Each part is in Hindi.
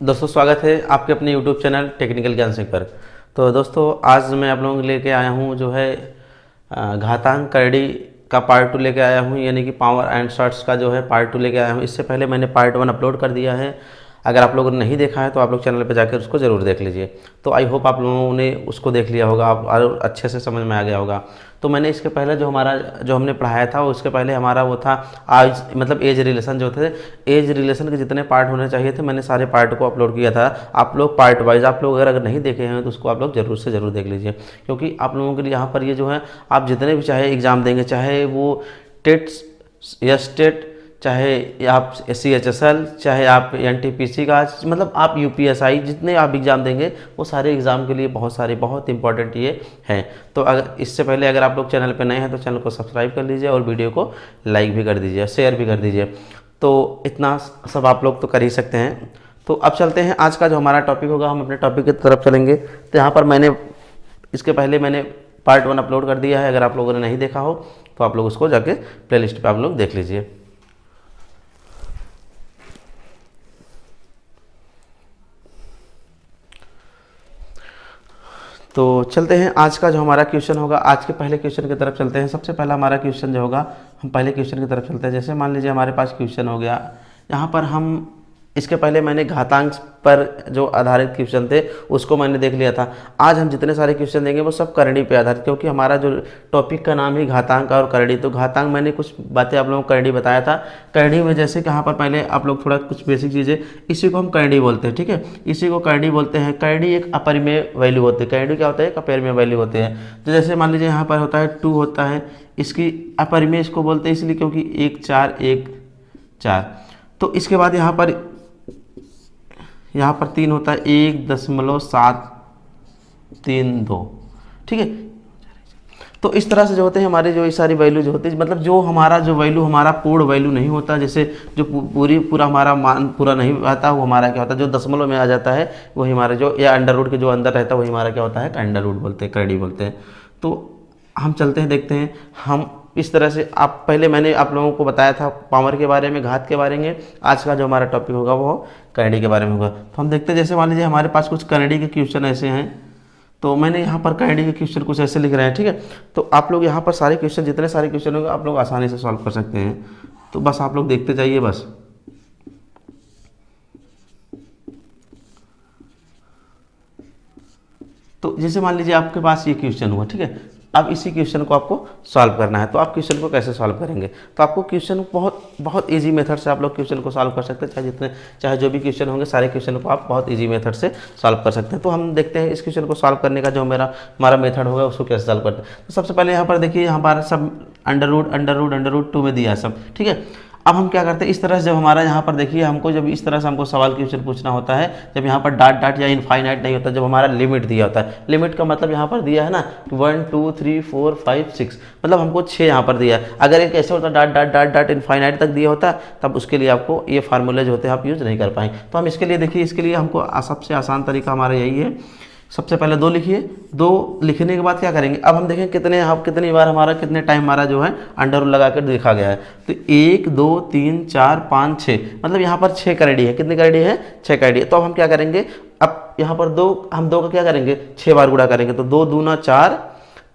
दोस्तों स्वागत है आपके अपने YouTube चैनल टेक्निकल ज्ञान सिंह पर। तो दोस्तों आज मैं आप लोगों के लेके आया हूँ जो है घातांक करड़ी का पार्ट 2 लेके आया हूँ, यानी कि पावर एंड शॉर्ट्स का जो है पार्ट 2 लेके आया हूँ। इससे पहले मैंने पार्ट 1 अपलोड कर दिया है। अगर आप लोगों ने नहीं देखा है तो आप लोग चैनल पर जाकर उसको ज़रूर देख लीजिए। तो आई होप आप लोगों ने उसको देख लिया होगा, आप और अच्छे से समझ में आ गया होगा। तो मैंने इसके पहले जो हमने पढ़ाया था उसके पहले हमारा वो था आज मतलब एज रिलेशन जो थे, एज रिलेशन के जितने पार्ट होने चाहिए थे मैंने सारे पार्ट को अपलोड किया था। आप लोग पार्ट वाइज आप लोग अगर नहीं देखे हैं तो उसको आप लोग ज़रूर से ज़रूर देख लीजिए, क्योंकि आप लोगों के लिए यहाँ पर ये जो है आप जितने भी चाहे एग्ज़ाम देंगे, चाहे वो टेट्स या स्टेट, चाहे आप CHSL, चाहे आप NTPC का, मतलब आप UPSI, जितने आप एग्ज़ाम देंगे वो सारे एग्ज़ाम के लिए बहुत इंपॉर्टेंट ये हैं। तो अगर इससे पहले अगर आप लोग चैनल पे नए हैं तो चैनल को सब्सक्राइब कर लीजिए और वीडियो को लाइक भी कर दीजिए, शेयर भी कर दीजिए। तो इतना सब आप लोग तो कर ही सकते हैं। तो अब चलते हैं आज का जो हमारा टॉपिक होगा, हम अपने टॉपिक की तरफ चलेंगे। तो यहाँ पर इसके पहले मैंने पार्ट 1 अपलोड कर दिया है। अगर आप लोगों ने नहीं देखा हो तो आप लोग उसको जाके प्लेलिस्ट पे आप लोग देख लीजिए। तो चलते हैं आज का जो हमारा क्वेश्चन होगा, आज के पहले क्वेश्चन की तरफ चलते हैं। सबसे पहला हमारा क्वेश्चन जो होगा, हम पहले क्वेश्चन की तरफ चलते हैं। जैसे मान लीजिए हमारे पास क्वेश्चन हो गया, यहाँ पर हम इसके पहले मैंने घातांक पर जो आधारित क्वेश्चन थे उसको मैंने देख लिया था। आज हम जितने सारे क्वेश्चन देंगे वो सब करणी पे आधारित, क्योंकि हमारा जो टॉपिक का नाम ही घातांक और करणी। तो घातांक मैंने कुछ बातें आप लोगों को करणी बताया था। करणी में जैसे कि यहाँ पर पहले आप लोग थोड़ा कुछ बेसिक चीज़ें, इसी को हम करणी बोलते हैं, ठीक है, इसी को करणी बोलते हैं। करणी एक अपरिमेय वैल्यू होती है। करणी क्या होता है? एक अपरिमेय वैल्यू होते हैं। तो जैसे मान लीजिए यहाँ पर होता है 2 होता है, इसकी अपरिमेय इसको बोलते हैं इसलिए क्योंकि 1 4 1 4। तो इसके बाद यहाँ पर 3 होता है 1.732, ठीक है। तो इस तरह से जो होते हैं हमारे जो ये सारी वैल्यू जो होती है, मतलब जो हमारा जो वैल्यू हमारा पूर्ण वैल्यू नहीं होता, जैसे जो पूरा हमारा मान पूरा नहीं आता, वो हमारा क्या होता है, जो दशमलव में आ जाता है वही हमारा जो, या अंडर रूट के जो अंदर रहता है वही हमारा क्या होता है, अंडर रूट बोलते हैं, करणी बोलते हैं। तो हम चलते हैं, देखते हैं हम इस तरह से। आप पहले मैंने आप लोगों को बताया था पावर के बारे में, घात के बारे में। आज का जो हमारा टॉपिक होगा वो करणी के बारे में होगा। तो हम देखते हैं, जैसे मान लीजिए हमारे पास कुछ करणी के क्वेश्चन ऐसे हैं। तो मैंने यहाँ पर करणी के क्वेश्चन कुछ ऐसे लिख रहे हैं, ठीक है। तो आप लोग यहाँ पर सारे क्वेश्चन, जितने सारे क्वेश्चन होंगे आप लोग आसानी से सॉल्व कर सकते हैं। तो बस आप लोग देखते जाइए बस। तो जैसे मान लीजिए आपके पास ये क्वेश्चन हुआ, ठीक है। अब इसी क्वेश्चन को आपको सॉल्व करना है। तो आप क्वेश्चन को कैसे सॉल्व करेंगे? तो आपको क्वेश्चन बहुत इजी मेथड से आप लोग क्वेश्चन को सॉल्व कर सकते हैं। चाहे जो भी क्वेश्चन होंगे सारे क्वेश्चन को आप बहुत इजी मेथड से सॉल्व कर सकते हैं। तो हम देखते हैं इस क्वेश्चन को सॉल्व करने का जो हमारा मेथड होगा उसको कैसे सॉल्व करते हैं। तो सबसे पहले यहाँ पर देखिए, हमारा सब अंडर रूट 2 में दिया है सब, ठीक है। अब हम क्या करते हैं, इस तरह से जब हमारा यहाँ पर देखिए, हमको जब इस तरह से हमको सवाल क्वेश्चन पूछना होता है, जब यहाँ पर डॉट या इनफाइनाइट नहीं होता, जब हमारा लिमिट दिया होता है। लिमिट का मतलब यहाँ पर दिया है ना 1 2 3 4 5 6, मतलब हमको 6 यहाँ पर दिया है। अगर एक ऐसे होता डॉट इनफाइनाइट तक दिया होता तब उसके लिए आपको ये फार्मूले जो होते हैं आप यूज़ नहीं कर पाएंगे। तो हम इसके लिए देखिए, इसके लिए हमको सबसे आसान तरीका हमारा यही है। सबसे पहले 2 लिखिए। 2 लिखने के बाद क्या करेंगे, अब हम देखें कितनी बार हमारा कितने टाइम हमारा जो है अंडर रूट लगा कर देखा गया है। तो 1 2 3 4 5 6, मतलब यहाँ पर 6 करड़ी है। कितनी करड़ी है? 6 करड़ी है। तो अब हम क्या करेंगे, अब यहाँ पर 2 का क्या करेंगे, 6 बार गुणा करेंगे। तो 2 दूना 4,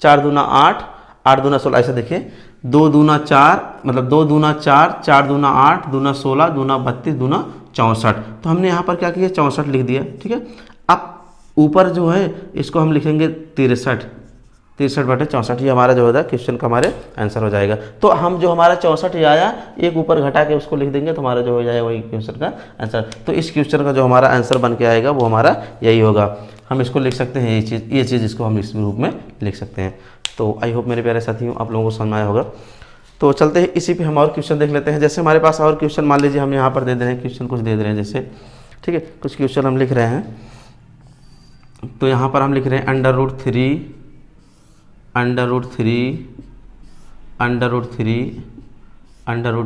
4 दूना 8, 8 दूना 16, ऐसे देखिए 2 दूना 4, मतलब 2 दूना 4, 4 दूना 8, दूना 16, दूना 32, दूना 64। तो हमने यहाँ पर क्या किया, 64 लिख दिया, ठीक है। अब ऊपर जो है इसको हम लिखेंगे 63/64, ये हमारा जो होता है क्वेश्चन का हमारे आंसर हो जाएगा। तो हम जो हमारा 64 ये आया, एक ऊपर घटा के उसको लिख देंगे तो हमारा जो हो जाएगा वही क्वेश्चन का आंसर। तो इस क्वेश्चन का जो हमारा आंसर बन के आएगा वो हमारा यही होगा। हम इसको लिख सकते हैं, ये चीज़ इसको हम इस रूप में लिख सकते हैं। तो आई होप मेरे प्यारे साथियों आप लोगों को समझ आया होगा। तो चलते हैं इसी पे हम और क्वेश्चन देख लेते हैं। जैसे हमारे पास और क्वेश्चन मान लीजिए हम यहाँ पर दे दे रहे हैं, क्वेश्चन कुछ दे दे रहे हैं जैसे, ठीक है, कुछ क्वेश्चन हम लिख रहे हैं। तो यहाँ पर हम लिख रहे हैं अंडर रूट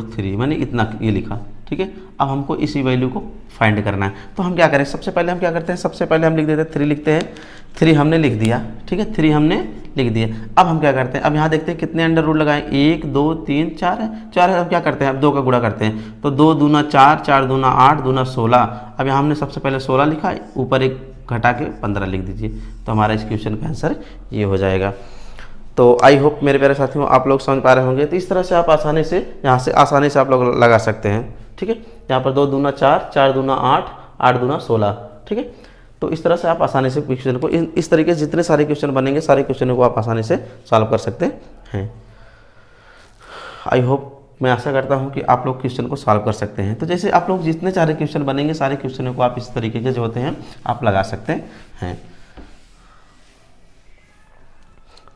थ्री, मैंने इतना ये लिखा, ठीक है। अब हमको इसी वैल्यू को फाइंड करना है। तो हम क्या करें, सबसे पहले हम क्या करते हैं, सबसे पहले हम लिख देते हैं 3 लिखते हैं। 3 हमने लिख दिया, ठीक है, 3 हमने लिख दिया। अब हम क्या करते हैं, अब यहाँ देखते हैं कितने अंडर रूट लगाएं, 1 2 3 4 है, 4 है। अब क्या करते हैं, अब 2 का गुणा करते हैं, तो 2 दूना 4, 4 दूना 8, दूना 16। अब यहाँ हमने सबसे पहले 16 लिखा, ऊपर एक घटा के 15 लिख दीजिए, तो हमारा इस क्वेश्चन का आंसर ये हो जाएगा। तो आई होप मेरे प्यारे साथियों आप लोग समझ पा रहे होंगे। तो इस तरह से आप आसानी से यहाँ से आसानी से आप लोग लगा सकते हैं, ठीक है। यहाँ पर 2 दूना 4, 4 दूना 8, 8 दूना 16, ठीक है। तो इस तरह से आप आसानी से क्वेश्चन को इस तरीके से जितने सारे क्वेश्चन बनेंगे सारे क्वेश्चनों को आप आसानी से सॉल्व कर सकते हैं। आई होप मैं आशा करता हूं कि आप लोग क्वेश्चन को सॉल्व कर सकते हैं। तो जैसे आप लोग जितने सारे क्वेश्चन बनेंगे सारे क्वेश्चनों को आप इस तरीके के जो होते हैं आप लगा सकते हैं।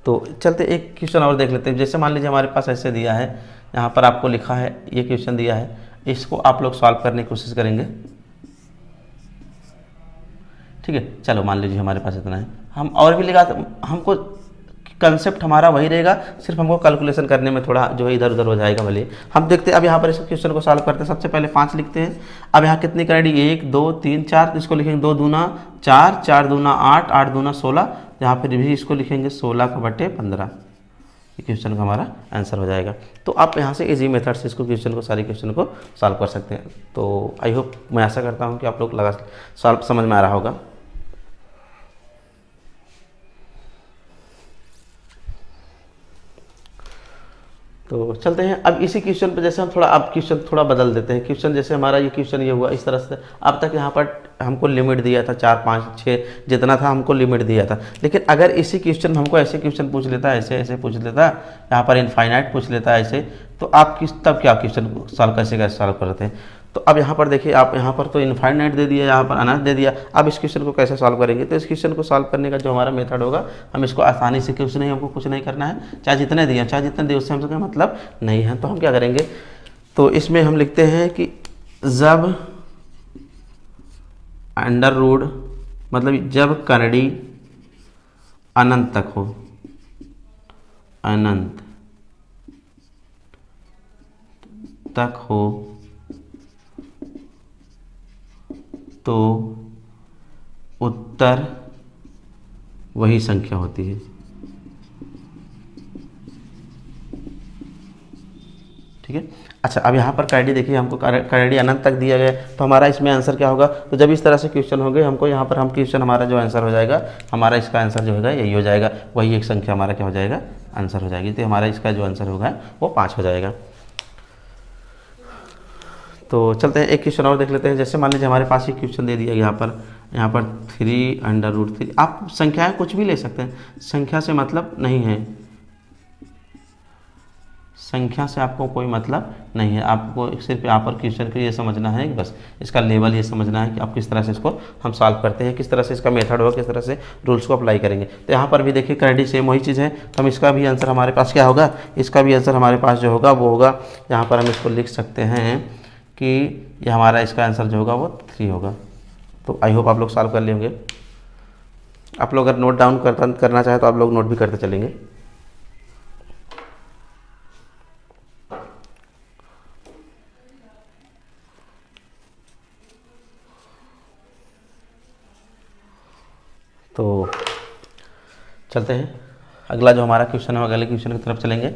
तो चलते एक क्वेश्चन और देख लेते हैं। जैसे मान लीजिए हमारे पास ऐसे दिया है, यहाँ पर आपको लिखा है, ये क्वेश्चन दिया है, इसको आप लोग सॉल्व करने की कोशिश करेंगे, ठीक है। चलो मान लीजिए हमारे पास इतना है, हम और भी लगा, हमको कंसेप्ट हमारा वही रहेगा, सिर्फ हमको कैलकुलेशन करने में थोड़ा जो है इधर उधर हो जाएगा भले। हम देखते हैं अब यहाँ पर इस क्वेश्चन को सॉल्व करते हैं। सबसे पहले 5 लिखते हैं। अब यहाँ कितनी कैरेडी, 1 2 3 4, इसको लिखेंगे 2 दूना 4, 4 दूना 8, 8 दूना 16, यहाँ पर भी इसको लिखेंगे 16/15। ये क्वेश्चन का हमारा आंसर हो जाएगा। तो आप यहाँ से इजी मेथड से इसको क्वेश्चन को सारे क्वेश्चन को सॉल्व कर सकते हैं। तो आई होप मैं आशा करता हूँ कि आप लोग लगा सॉल्व समझ में आ रहा होगा। तो चलते हैं अब इसी क्वेश्चन पे, जैसे हम थोड़ा अब क्वेश्चन थोड़ा बदल देते हैं। क्वेश्चन जैसे हमारा ये क्वेश्चन ये हुआ इस तरह से, अब तक यहाँ पर हमको लिमिट दिया था 4 5 6 जितना था हमको लिमिट दिया था। लेकिन अगर इसी क्वेश्चन हमको ऐसे क्वेश्चन पूछ लेता, ऐसे ऐसे पूछ लेता, यहाँ पर इनफाइनाइट पूछ लेता ऐसे, तो आप तब क्या क्वेश्चन सॉल्व कैसे सॉल्व करते हैं। तो अब यहाँ पर देखिए, आप यहाँ पर तो इनफाइनाइट दे दिया, यहाँ पर अनंत दे दिया। अब इस क्वेश्चन को कैसे सॉल्व करेंगे, तो इस क्वेश्चन को सॉल्व करने का जो हमारा मेथड होगा, हम इसको आसानी से, क्वेश्चन नहीं हमको कुछ नहीं करना है, चाहे जितने दिए चाहे जितने दिए उससे हमसे मतलब नहीं है। तो हम क्या करेंगे, तो इसमें हम लिखते हैं कि जब अंडर रूट मतलब जब करड़ी अनंत तक हो, अनंत तक हो, तो उत्तर वही संख्या होती है, ठीक है। अच्छा अब यहाँ पर कैडी देखिए, हमको कैडी अनंत तक दिया गया, तो हमारा इसमें आंसर क्या होगा। तो जब इस तरह से क्वेश्चन होंगे हमको यहाँ पर हम क्वेश्चन हमारा जो आंसर हो जाएगा, हमारा इसका आंसर जो होगा यही हो जाएगा, वही एक संख्या हमारा क्या हो जाएगा, आंसर हो जाएगी। तो हमारा इसका जो आंसर होगा वो 5 हो जाएगा। तो चलते हैं एक क्वेश्चन और देख लेते हैं। जैसे मान लीजिए हमारे पास ये क्वेश्चन दे दिया यहाँ पर 3√3। आप संख्याएं कुछ भी ले सकते हैं, संख्या से मतलब नहीं है, संख्या से आपको कोई मतलब नहीं है। आपको सिर्फ यहाँ पर क्वेश्चन को ये समझना है, बस इसका लेवल ये समझना है कि आप किस तरह से इसको हम सॉल्व करते हैं, किस तरह से इसका मेथड होगा, किस तरह से रूल्स को अप्लाई करेंगे। तो यहाँ पर भी देखिए कैडी सेम वही चीज़ है, तो हम इसका भी आंसर हमारे पास क्या होगा, इसका भी आंसर हमारे पास जो होगा वो होगा, यहाँ पर हम इसको लिख सकते हैं कि ये हमारा इसका आंसर जो होगा वो 3 होगा। तो आई होप आप लोग सॉल्व कर लिए होंगे। आप लोग अगर नोट डाउन करना चाहे तो आप लोग नोट भी करते चलेंगे। तो चलते हैं अगला जो हमारा क्वेश्चन है, अगले क्वेश्चन की तरफ चलेंगे।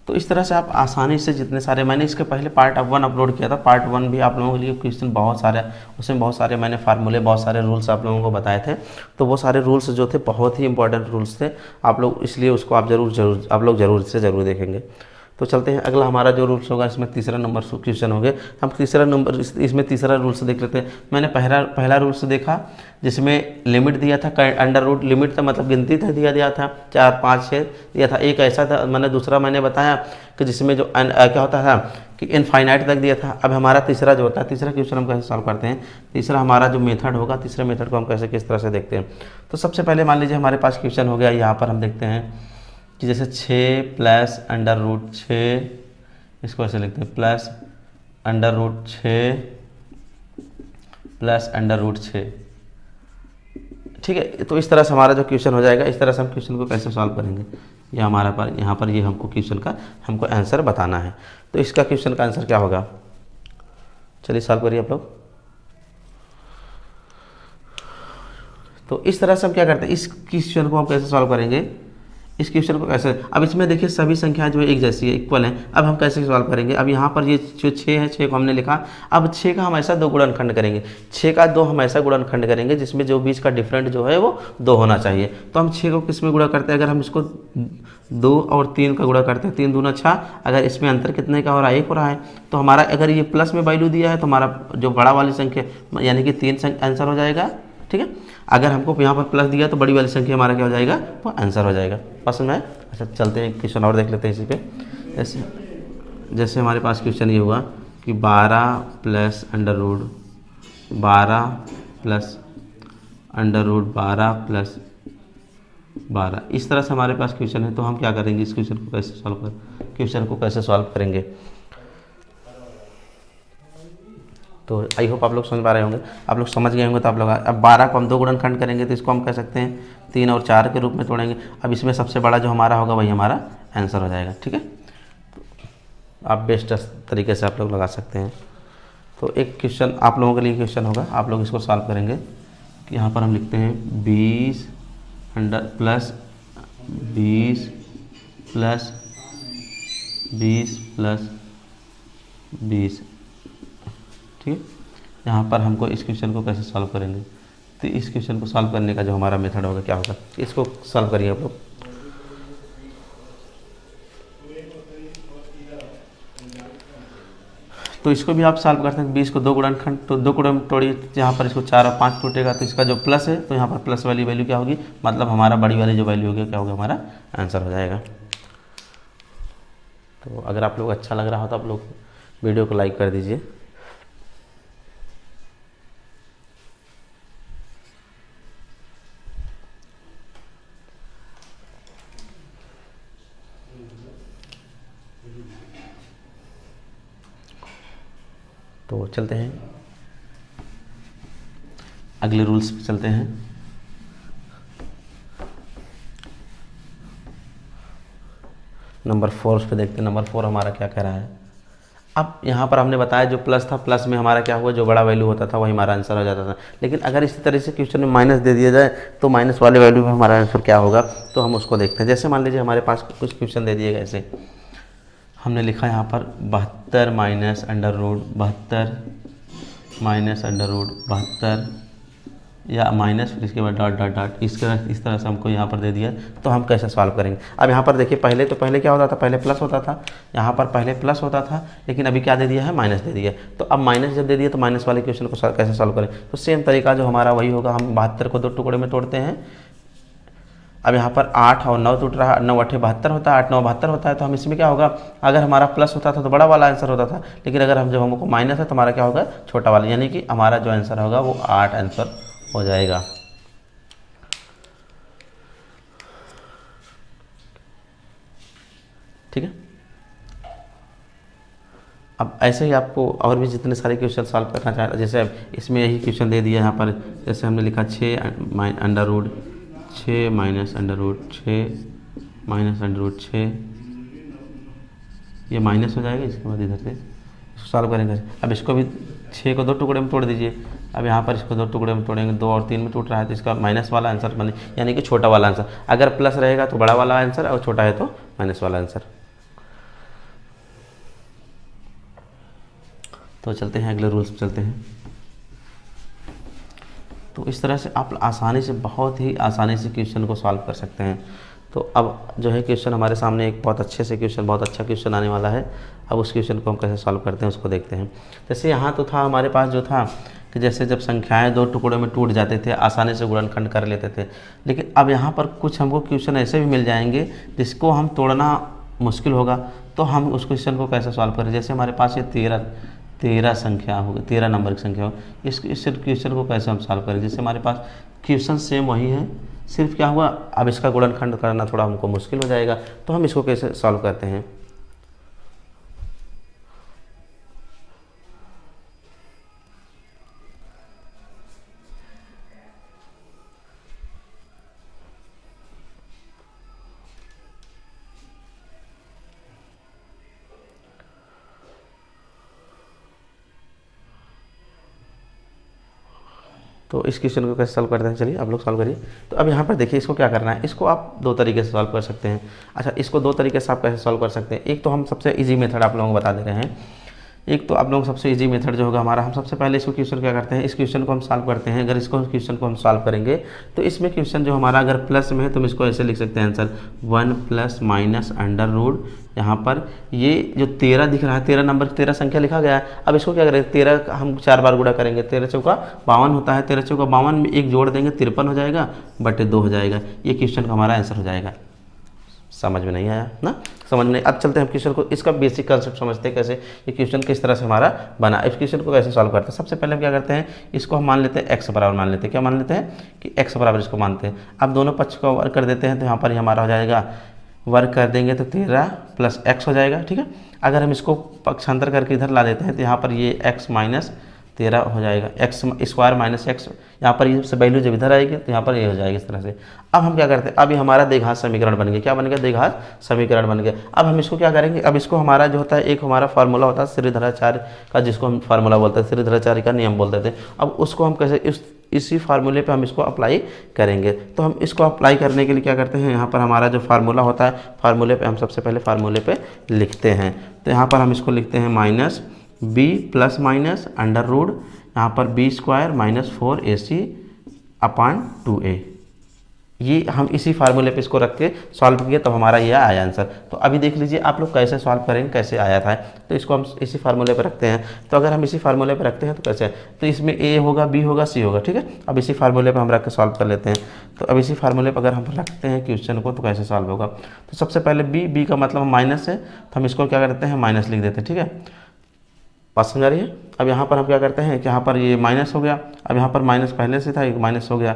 तो इस तरह से आप आसानी से जितने सारे, मैंने इसके पहले पार्ट 1 अपलोड किया था, पार्ट 1 भी आप लोगों के लिए क्वेश्चन बहुत सारे, उसमें बहुत सारे मैंने फार्मूले, बहुत सारे रूल्स आप लोगों को बताए थे। तो वो सारे रूल्स जो थे बहुत ही इंपॉर्टेंट रूल्स थे आप लोग, इसलिए उसको आप जरूर से ज़रूर देखेंगे। तो चलते हैं अगला हमारा जो रूल्स होगा, इसमें तीसरा नंबर क्वेश्चन हो गए। हम तीसरा नंबर इसमें तीसरा रूल्स देख लेते हैं। मैंने पहला रूल्स देखा जिसमें लिमिट दिया था, अंडर रूट लिमिट था मतलब गिनती था दिया था 4 5 6 दिया था। एक ऐसा था, मैंने दूसरा मैंने बताया कि जिसमें जो क्या होता था कि इनफाइनाइट तक दिया था। अब हमारा तीसरा जो होता है, तीसरा क्वेश्चन हम कैसे सॉल्व करते हैं, तीसरा हमारा जो मेथड होगा, तीसरे मेथड को हम कैसे किस तरह से देखते हैं। तो सबसे पहले मान लीजिए हमारे पास क्वेश्चन हो गया, यहाँ पर हम देखते हैं कि जैसे 6 + अंडर रूट 6, इसको ऐसे लिखते हैं plus under root 6 + under root 6, ठीक है। तो इस तरह से हमारा जो क्वेश्चन हो जाएगा, इस तरह से हम क्वेश्चन को कैसे सॉल्व करेंगे, ये हमारा पर यहाँ पर ये हमको क्वेश्चन का हमको आंसर बताना है। तो इसका क्वेश्चन का आंसर क्या होगा, चलिए सॉल्व करिए आप लोग। तो इस तरह से हम क्या करते हैं, इस क्वेश्चन को हम कैसे सॉल्व करेंगे, इस क्वेश्चन को कैसे, अब इसमें देखिए सभी संख्याएं जो है एक जैसी है, इक्वल हैं। अब हम कैसे सॉल्व करेंगे, अब यहाँ पर ये जो 6 है, 6 को हमने लिखा, अब 6 का हम ऐसा 2 गुणनखंड करेंगे, 6 का 2 हम ऐसा गुणनखंड करेंगे जिसमें जो बीच का डिफरेंट जो है वो 2 होना चाहिए। तो हम 6 को किस में गुणा करते हैं, अगर हम इसको 2 और 3 का गुणा करते हैं, 3 दूना 6, अगर इसमें अंतर कितने का हो रहा है, 1 हो रहा है। तो हमारा अगर ये प्लस में वैल्यू दिया है तो हमारा जो बड़ा वाली संख्या यानी कि 3 आंसर हो जाएगा, ठीक है। अगर हमको यहाँ पर प्लस दिया तो बड़ी वाली संख्या हमारा क्या हो जाएगा, वो आंसर हो जाएगा। पसंद है। अच्छा चलते हैं क्वेश्चन और देख लेते हैं इसी पे। जैसे हमारे पास क्वेश्चन ये हुआ कि 12 plus under root 12 plus under root 12 plus 12, इस तरह से हमारे पास क्वेश्चन है। तो हम क्या करेंगे, इस क्वेश्चन को कैसे सॉल्व करेंगे। तो आई होप आप लोग समझ पा रहे होंगे, आप लोग समझ गए होंगे। तो आप लोग अब 12 को हम 2 गुणनखंड करेंगे तो इसको हम कह सकते हैं 3 और 4 के रूप में तोड़ेंगे। अब इसमें सबसे बड़ा जो हमारा होगा वही हमारा आंसर हो जाएगा, ठीक है। तो आप बेस्ट तरीके से आप लोग लगा सकते हैं। तो एक क्वेश्चन आप लोगों के लिए क्वेश्चन होगा, आप लोग इसको सॉल्व करेंगे कि यहाँ पर हम लिखते हैं 20 प्लस 20 प्लस 20 प्लस 20, ठीक है। यहाँ पर हमको इस क्वेश्चन को कैसे सॉल्व करेंगे, तो इस क्वेश्चन को सॉल्व करने का जो हमारा मेथड होगा क्या होगा, इसको सॉल्व करिए आप लोग। तो इसको भी आप सॉल्व करते हैं। 20 को 2 गुणनखंड, तो 2 गुणन तोड़िए, यहाँ पर इसको 4 और 5 टूटेगा तो इसका जो प्लस है तो यहाँ पर प्लस वाली वैल्यू क्या होगी, मतलब हमारा बड़ी वाली जो वैल्यू होगी क्या होगा, हमारा आंसर हो जाएगा। तो अगर आप लोग अच्छा लग रहा हो तो आप लोग वीडियो को लाइक कर दीजिए। तो चलते हैं अगले रूल्स पे चलते हैं। नंबर 4 पे देखते हैं। नंबर 4 हमारा क्या कह रहा है। अब यहाँ पर हमने बताया जो प्लस था, प्लस में हमारा क्या हुआ, जो बड़ा वैल्यू होता था वही हमारा आंसर हो जाता था। लेकिन अगर इसी तरह से क्वेश्चन में माइनस दे दिया जाए तो माइनस वाले वैल्यू में हमारा आंसर क्या होगा, तो हम उसको देखते हैं। जैसे मान लीजिए हमारे पास कुछ क्वेश्चन दे दिए गए, ऐसे हमने लिखा यहाँ पर 72 minus under root 72 minus under root 72 या माइनस, फिर इसके बाद डॉट डॉट डॉट, इस तरह से हमको यहाँ पर दे दिया। तो हम कैसे सॉल्व करेंगे। अब यहाँ पर देखिए पहले क्या होता था, पहले प्लस होता था, यहाँ पर पहले प्लस होता था, लेकिन अभी क्या दे दिया है, माइनस दे दिया। तो अब माइनस जब दे दिया तो माइनस वाले क्वेश्चन को कैसे सॉल्व करें। तो सेम तरीका जो हमारा वही होगा, हम 72 को 2 टुकड़े में तोड़ते हैं। अब यहाँ पर 8 और 9 टूट रहा है, 9 8 72 होता है, 8 9 72 होता है। तो हम इसमें क्या होगा, अगर हमारा प्लस होता था तो बड़ा वाला आंसर होता था, लेकिन अगर हम जब हमको माइनस है तो हमारा क्या होगा, छोटा वाला, यानी कि हमारा जो आंसर होगा वो 8 आंसर हो जाएगा। ठीक है। अब ऐसे ही आपको और भी जितने सारे क्वेश्चन सॉल्व करना चाहते, जैसे इसमें यही क्वेश्चन दे दिया यहाँ पर, जैसे हमने लिखा 6 under root 6 minus under root 6 minus under root 6, ये माइनस हो जाएगा। इसके बाद इधर से इसको सॉल्व करेंगे। अब इसको भी 6 को 2 टुकड़े में तोड़ दीजिए। अब यहाँ पर इसको 2 टुकड़े में तोड़ेंगे, 2 और 3 में टूट रहा है तो इसका माइनस वाला आंसर बने, यानी कि छोटा वाला आंसर। अगर प्लस रहेगा तो बड़ा वाला आंसर और छोटा है तो माइनस वाला आंसर। तो चलते हैं अगले रूल्स पे चलते हैं। तो इस तरह से आप आसानी से, बहुत ही आसानी से क्वेश्चन को सॉल्व कर सकते हैं। तो अब जो है क्वेश्चन हमारे सामने एक बहुत अच्छे से क्वेश्चन, बहुत अच्छा क्वेश्चन आने वाला है। अब उस क्वेश्चन को हम कैसे सॉल्व करते हैं उसको देखते हैं। जैसे यहाँ तो था हमारे पास जो था कि जैसे जब संख्याएं 2 टुकड़ों में टूट जाते थे, आसानी से गुणनखंड कर लेते थे। लेकिन अब यहाँ पर कुछ हमको क्वेश्चन ऐसे भी मिल जाएंगे जिसको हम तोड़ना मुश्किल होगा। तो हम उस क्वेश्चन को कैसे सॉल्व करें। जैसे हमारे पास ये 13 संख्या होगी, 13 नंबर की संख्या हो, इस क्वेश्चन को कैसे हम सॉल्व करें। जैसे हमारे पास क्वेश्चन सेम वही है, सिर्फ क्या हुआ, अब इसका गुणनखंड करना थोड़ा हमको मुश्किल हो जाएगा। तो हम इसको कैसे सॉल्व करते हैं। तो इस क्वेश्चन को कैसे सॉल्व करते हैं, चलिए आप लोग सॉल्व करिए। तो अब यहाँ पर देखिए इसको क्या करना है, इसको आप दो तरीके से सॉल्व कर सकते हैं। अच्छा, इसको दो तरीके से आप कैसे सॉल्व कर सकते हैं, एक तो हम सबसे इजी मेथड आप लोगों को बता दे रहे हैं। एक तो आप लोगों को सबसे इजी मेथड जो होगा हमारा, हम सबसे पहले इसको क्वेश्चन क्या करते हैं, इस क्वेश्चन को हम सॉल्व करते हैं। अगर इसको क्वेश्चन को हम सॉल्व करेंगे तो इसमें क्वेश्चन जो हमारा अगर प्लस में है तो हम इसको ऐसे लिख सकते हैं answer 1 plus minus under root, यहाँ पर ये जो 13 दिख रहा है, 13 नंबर 13 संख्या लिखा गया है। अब इसको क्या करेंगे, 13 हम 4 बार गुणा करेंगे, 13 चौका 52 होता है, 13 चौका 52 में एक जोड़ देंगे 53 हो जाएगा, बटे 2 हो जाएगा। ये क्वेश्चन का हमारा आंसर हो जाएगा। समझ में नहीं आया ना, समझ में नहीं। अब चलते हैं हम क्वेश्चन को, इसका बेसिक कंसेप्ट समझते हैं, कैसे ये क्वेश्चन किस तरह से हमारा बना। इस क्वेश्चन को कैसे सॉल्व करते हैं, सबसे पहले हम क्या करते हैं, इसको हम मान लेते हैं x बराबर मान लेते हैं। क्या मान लेते हैं कि x बराबर इसको मानते हैं। अब दोनों पक्ष को वर्क कर देते हैं, तो यहाँ पर हमारा हो जाएगा, वर्क कर देंगे तो 13 प्लस x हो जाएगा, ठीक है। अगर हम इसको पक्षांतर करके इधर ला देते हैं तो यहाँ पर ये x माइनस 13 हो जाएगा, एक्स स्क्वायर माइनस एक्स, यहाँ पर ये से वैल्यू जब इधर आएगी तो यहाँ पर ये हो जाएगी इस तरह से। अब हम क्या करते हैं, अब ये हमारा द्विघात समीकरण बन गया। क्या बन गया, द्विघात समीकरण बन गया। अब हम इसको क्या करेंगे, अब इसको हमारा जो होता है, एक हमारा फार्मूला होता है श्रीधराचार्य का, जिसको हम फार्मूला बोलते हैं, श्रीधराचार्य का नियम बोलते थे। अब उसको हम कैसे इसी फार्मूले पे हम इसको अप्लाई करेंगे। तो हम इसको अप्लाई करने के लिए क्या करते हैं, यहाँ पर हमारा जो फार्मूला होता है, फार्मूले पे हम सबसे पहले फार्मूले पे लिखते हैं। तो यहाँ पर हम इसको लिखते हैं minus B plus minus under root, यहाँ पर बी स्क्वायर माइनस 4ac अपान 2a। ये हम इसी फार्मूले पे इसको रख के सॉल्व किए, तब हमारा ये आया आंसर। तो अभी देख लीजिए आप लोग कैसे सॉल्व करेंगे, कैसे आया था। तो इसको हम इसी फार्मूले पे रखते हैं। तो अगर हम इसी फार्मूले पे रखते हैं तो कैसे, तो इसमें a होगा, b होगा, c होगा, ठीक है। अब इसी फार्मूले पे हम रख के सॉल्व कर लेते हैं। तो अब इसी फार्मूले पर अगर हम रखते हैं क्वेश्चन को तो कैसे सॉल्व होगा। तो सबसे पहले b का मतलब माइनस है, तो हम इसको क्या करते हैं, माइनस लिख देते हैं, ठीक है। बात समझ आ रही है। अब यहाँ पर हम क्या करते हैं कि यहाँ पर ये माइनस हो गया, अब यहाँ पर माइनस पहले से था, एक माइनस हो गया।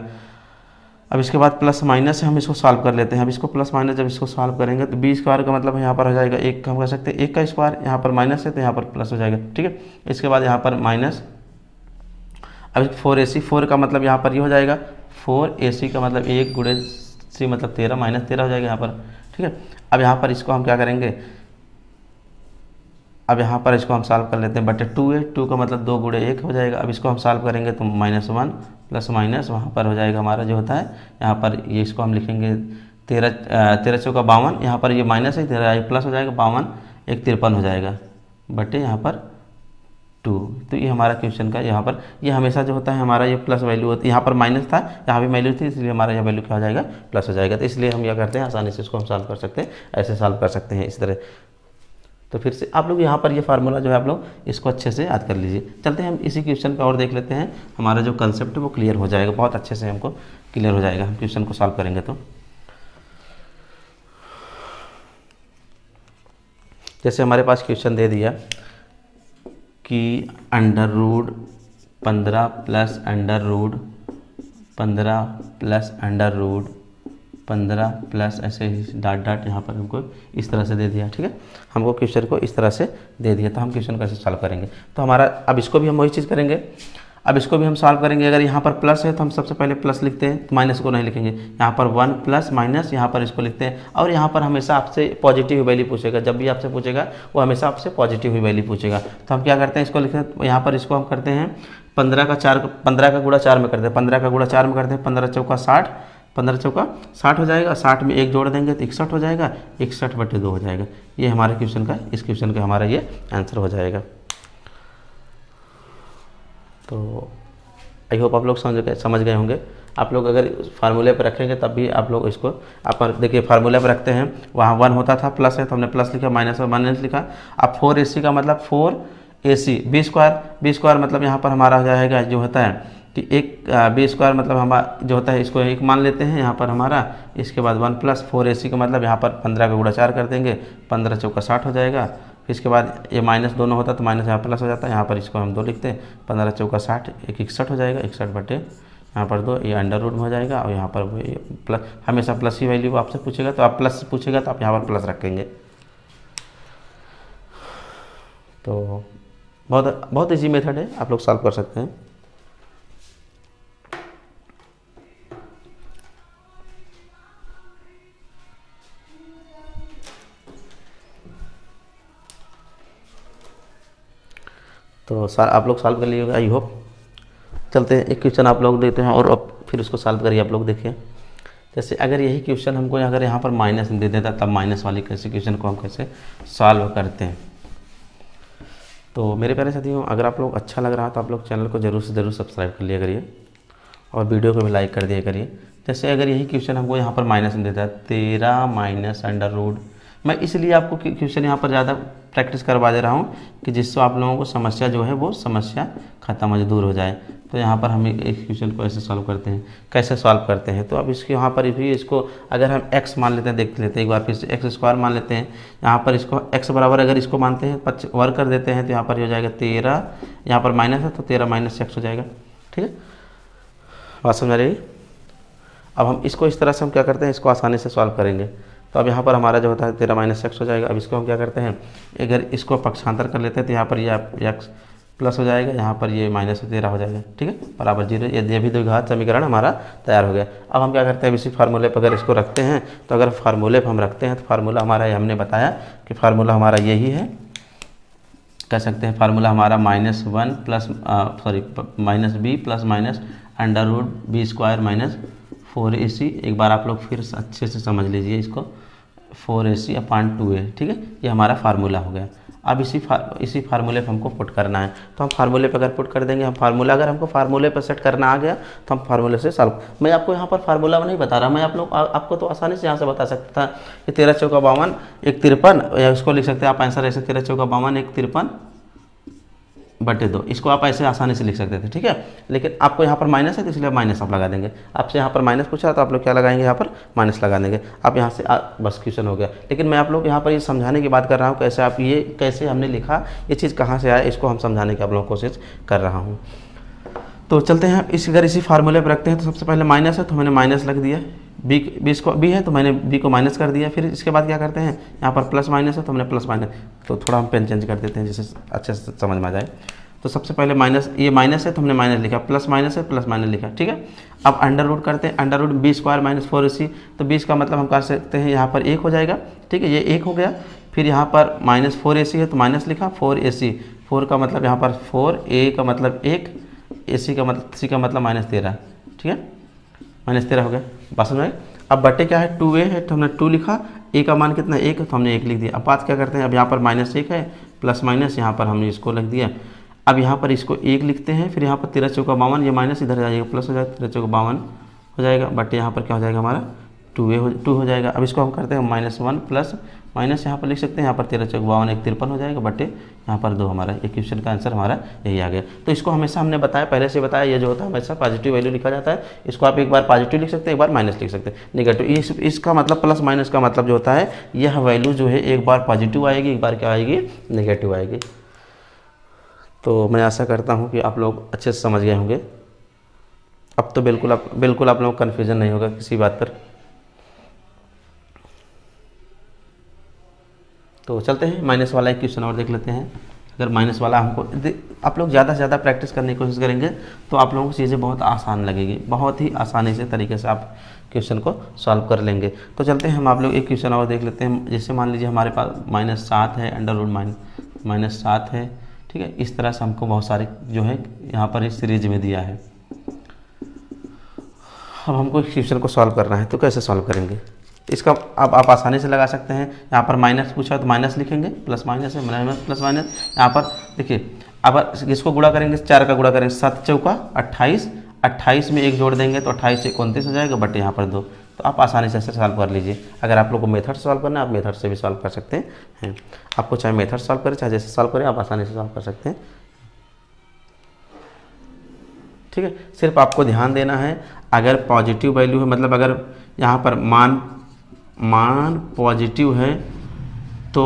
अब इसके बाद प्लस माइनस से हम इसको सॉल्व कर लेते हैं। अब इसको प्लस माइनस जब इसको सॉल्व करेंगे तो बी स्क्वायर का मतलब यहाँ पर हो जाएगा एक, हम कह सकते हैं 1 का स्क्वायर, यहाँ पर माइनस है तो यहाँ पर प्लस हो जाएगा, ठीक है। इसके बाद यहाँ पर माइनस, अब 4ac, 4 का मतलब यहाँ पर ये हो जाएगा 4ac का मतलब 1 गुणे c मतलब 13 माइनस 13 हो जाएगा यहाँ पर, ठीक है। अब यहाँ पर इसको हम क्या करेंगे, अब यहाँ पर इसको हम सॉल्व कर लेते हैं, बटे 2a, 2 का मतलब 2 गुणे 1 हो जाएगा। अब इसको हम सॉल्व करेंगे तो -1 प्लस माइनस वहाँ पर हो जाएगा हमारा जो होता है, यहाँ पर ये इसको हम लिखेंगे 13 चौका 52, यहाँ पर ये माइनस है, 13 प्लस हो जाएगा, 52 1 53 हो जाएगा, बटे यहाँ पर 2। तो ये हमारा क्वेश्चन का यहाँ पर, ये हमेशा जो होता है हमारा ये प्लस वैल्यू होती है, यहाँ पर माइनस था, यहाँ भी वैल्यू थी, इसलिए हमारा यह वैल्यू क्या हो जाएगा, प्लस हो जाएगा। तो इसलिए हम क्या करते हैं, आसानी से इसको हम सॉल्व कर सकते हैं, ऐसे सॉल्व कर सकते हैं इस तरह। तो फिर से आप लोग यहाँ पर ये फार्मूला जो है आप लोग इसको अच्छे से याद कर लीजिए। चलते हैं हम इसी क्वेश्चन पे और देख लेते हैं, हमारा जो कंसेप्ट है वो क्लियर हो जाएगा, बहुत अच्छे से हमको क्लियर हो जाएगा हम क्वेश्चन को सॉल्व करेंगे। तो जैसे हमारे पास क्वेश्चन दे दिया कि under root 15 plus under root 15 plus under root 15 plus ऐसे ही डॉट डॉट यहाँ पर हमको इस तरह से दे दिया, ठीक है। हमको क्वेश्चन को इस तरह से दे दिया, तो हम क्वेश्चन कैसे सॉल्व करेंगे। तो हमारा अब इसको भी हम वही चीज़ करेंगे, अब इसको भी हम सॉल्व करेंगे। अगर यहाँ पर प्लस है तो हम सबसे पहले प्लस लिखते हैं, तो माइनस को नहीं लिखेंगे। यहाँ पर 1 प्लस माइनस यहाँ पर इसको लिखते हैं, और यहाँ पर हमेशा आपसे पॉजिटिव वैल्यू पूछेगा, जब भी आपसे पूछेगा वो हमेशा आपसे पॉजिटिव वैल्यू पूछेगा। तो हम क्या करते हैं, इसको लिखते हैं, यहाँ पर इसको हम करते हैं 15 का गुणा 4 में करते हैं, 15 का गुणा 4 में करते हैं, 15 चौका 60, 15 चौका 60 हो जाएगा, 60 में 1 जोड़ देंगे तो 61 हो जाएगा, 61 बटे 2 हो जाएगा। ये हमारे क्वेश्चन का, इस क्वेश्चन का हमारा ये आंसर हो जाएगा। तो आई होप आप लोग समझ गए होंगे। आप लोग अगर फार्मूले पर रखेंगे तब भी आप लोग इसको, आप देखिए फार्मूले पर रखते हैं, वहाँ 1 होता था, प्लस है तो हमने प्लस लिखा, माइनस में माइनस लिखा। अब 4ac का मतलब 4ac, बी स्क्वायर मतलब यहाँ पर हमारा हो जाएगा जो होता है कि एक बी स्क्वायर मतलब हमारा जो होता है, इसको एक मान लेते हैं यहाँ पर हमारा। इसके बाद 1 प्लस 4ac का मतलब यहाँ पर 15 का गुणा 4 कर देंगे, 15 चौका 60 हो जाएगा। फिर इसके बाद ये माइनस दोनों होता तो माइनस यहाँ प्लस हो जाता है, यहाँ पर इसको हम 2 लिखते हैं, 15 चौका 60, 61 हो जाएगा, 61 बटे यहाँ पर 2, ये अंडर रूट में हो जाएगा। और यहाँ पर प्लस, हमेशा प्लस ही वैल्यू आपसे पूछेगा तो आप प्लस पूछेगा तो आप यहाँ पर प्लस रखेंगे। तो बहुत ईजी मेथड है, आप लोग सॉल्व कर सकते हैं। तो आप लोग सॉल्व कर लीजिएगा, आई होप। चलते हैं एक क्वेश्चन आप लोग देते हैं और अब फिर उसको सॉल्व करिए आप लोग। देखिए जैसे अगर यही क्वेश्चन हमको अगर यहाँ पर माइनस दे देता तब माइनस वाली कैसे क्वेश्चन को हम कैसे सॉल्व करते हैं। तो मेरे प्यारे साथियों, अगर आप लोग अच्छा लग रहा है तो आप लोग चैनल को ज़रूर से ज़रूर सब्सक्राइब कर लिया करिए और वीडियो को भी लाइक कर दिया करिए। जैसे अगर यही क्वेश्चन हमको यहाँ पर माइनस में देता है 13 माइनस अंडर रूट, मैं इसलिए आपको क्वेश्चन यहाँ पर ज़्यादा प्रैक्टिस करवा दे रहा हूँ कि जिससे आप लोगों को समस्या जो है वो समस्या खत्म हो दूर हो जाए। तो यहाँ पर हम एक क्वेश्चन को ऐसे सॉल्व करते हैं, कैसे सॉल्व करते हैं। तो अब इसके यहाँ पर भी इसको अगर हम x मान लेते हैं, देख लेते हैं एक बार फिर से एक्स स्क्वायर मान लेते हैं। यहाँ पर इसको x बराबर अगर इसको मानते हैं वर्ग कर देते हैं तो यहाँ पर हो जाएगा 13, यहाँ पर माइनस है तो 13 माइनस x हो जाएगा। ठीक है, बात समझ आ रही है। अब हम इसको इस तरह से हम क्या करते हैं, इसको आसानी से सॉल्व करेंगे। तो अब यहाँ पर हमारा जो होता है 13 माइनस एक्स हो जाएगा। अब इसको हम क्या करते हैं, अगर इसको पक्षांतर कर लेते हैं तो यहाँ पर ये एक्स प्लस हो जाएगा, यहाँ पर ये माइनस 13 हो जाएगा। ठीक है, बराबर 0। ये भी द्विघात समीकरण हमारा तैयार हो गया। अब हम क्या करते हैं, इसी फार्मूले पर अगर इसको रखते हैं तो अगर फार्मूले पर हम रखते हैं तो फार्मूला हमारा हमने बताया कि फार्मूला हमारा यही है, कह सकते हैं फार्मूला हमारा -1 plus minus B plus minus under root B square minus 4ac। एक बार आप लोग फिर अच्छे से समझ लीजिए इसको, 4ac अपॉन 2a। ठीक है, ये हमारा फार्मूला हो गया। अब इसी फार्मूले पर हमको पुट करना है। तो हम फार्मूले पर अगर पुट कर देंगे, हम फार्मूला अगर हमको फार्मूले पर सेट करना आ गया तो हम फार्मूले से सॉल्व। मैं आपको यहाँ पर फार्मूला नहीं बता रहा, मैं आपको तो आसानी से यहाँ से बता सकता था कि 13 चौका 52 1 53, या इसको लिख सकते हैं आप आंसर ऐसे 13 चौका 52 1 53 बटे 2। इसको आप ऐसे आसानी से लिख सकते थे। ठीक है, लेकिन आपको यहाँ पर माइनस है तो इसलिए माइनस आप लगा देंगे। आपसे यहाँ पर माइनस पूछा तो आप लोग क्या लगाएंगे, यहाँ पर माइनस लगा देंगे। आप यहाँ से बस क्वेश्चन हो गया। लेकिन मैं आप लोग यहाँ पर ये समझाने की बात कर रहा हूँ, कैसे आप ये कैसे हमने लिखा, ये चीज़ कहाँ से आया, इसको हम समझाने की आप लोग कोशिश कर रहा हूँ। तो चलते हैं अगर इसी फार्मूले पर रखते हैं तो सबसे पहले माइनस है तो मैंने माइनस लग दिया, बी है तो मैंने बी को माइनस कर दिया। फिर इसके बाद क्या करते हैं, यहाँ पर प्लस माइनस है तो हमने प्लस माइनस, तो थोड़ा हम पेन चेंज कर देते हैं जिससे अच्छे से समझ में आ जाए। तो सबसे पहले माइनस, ये माइनस है तो हमने माइनस लिखा, प्लस माइनस है प्लस माइनस लिखा। ठीक है, अब अंडर रूट करते हैं, under root B square minus 4ac। तो 20 का मतलब हम कर सकते हैं यहाँ पर 1 हो जाएगा। ठीक है, ये 1 हो गया। फिर यहाँ पर माइनस 4ac है तो माइनस लिखा 4ac, 4 का मतलब यहाँ पर 4, a का मतलब 1, ac का मतलब c का मतलब -13। ठीक है, -13 हो गया, बात समझ में। अब बटे क्या है, 2a है तो हमने 2 लिखा, a का मान कितना 1 है तो हमने 1 लिख दिया। अब बात क्या करते हैं, अब यहाँ पर -1 है प्लस माइनस, यहाँ पर हमने इसको लिख दिया। अब यहाँ पर इसको 1 लिखते हैं, फिर यहाँ पर 13 चौका 52, ये माइनस इधर आ जाएगा, प्लस हो जाएगा, 13 चौका 52 हो जाएगा, बट यहाँ पर क्या हो जाएगा हमारा 2 हो जाएगा। अब इसको हम करते हैं -1 प्लस माइनस, यहाँ पर लिख सकते हैं, यहाँ पर 13 चौका 52 1 53 हो जाएगा, बटे यहाँ पर 2 हमारा। ये क्वेश्चन का आंसर हमारा यही आ गया। तो इसको हमेशा हमने बताया, पहले से बताया, ये जो होता है हमेशा पॉजिटिव वैल्यू लिखा जाता है। इसको आप एक बार पॉजिटिव लिख सकते हैं, एक बार माइनस लिख सकते हैं, नेगेटिव। इसका मतलब प्लस माइनस का मतलब जो होता है, यह वैल्यू जो है एक बार पॉजिटिव आएगी, एक बार क्या आएगी, नेगेटिव आएगी। तो मैं आशा करता हूँ कि आप लोग अच्छे से समझ गए होंगे। अब तो बिल्कुल आप लोगों को कन्फ्यूजन नहीं होगा किसी बात पर। तो चलते हैं माइनस वाला एक क्वेश्चन और देख लेते हैं। अगर माइनस वाला हमको आप लोग ज़्यादा से ज़्यादा प्रैक्टिस करने की कोशिश करेंगे तो आप लोगों को चीज़ें बहुत आसान लगेगी, बहुत ही आसानी से तरीके से आप क्वेश्चन को सॉल्व कर लेंगे। तो चलते हैं हम आप लोग एक क्वेश्चन और देख लेते हैं। जैसे मान लीजिए हमारे पास -7 है, अंडर रूट -7 है। ठीक है, इस तरह से हमको बहुत सारे जो है यहाँ पर इस सीरीज में दिया है। अब हमको इस क्वेश्चन को सॉल्व करना है, तो कैसे सॉल्व करेंगे इसका, अब आप आसानी से लगा सकते हैं। यहाँ पर माइनस पूछा तो माइनस लिखेंगे, प्लस माइनस है माइनस प्लस माइनस। यहाँ पर देखिए, अब इसको गुणा करेंगे, 4 का गुणा करेंगे, 7 चौका 28, 28 में 1 जोड़ देंगे तो 28 से 29 हो जाएगा, बट यहाँ पर 2। तो आप आसानी से सॉल्व कर लीजिए। अगर आप लोग को मेथड से सॉल्व करना है, आप मेथड से भी सॉल्व कर सकते हैं। आपको चाहे मेथड सॉल्व करें चाहे जैसे सॉल्व करें, आप आसानी से सॉल्व कर सकते हैं। ठीक है, सिर्फ आपको ध्यान देना है, अगर पॉजिटिव वैल्यू है, मतलब अगर यहाँ पर मान पॉजिटिव है तो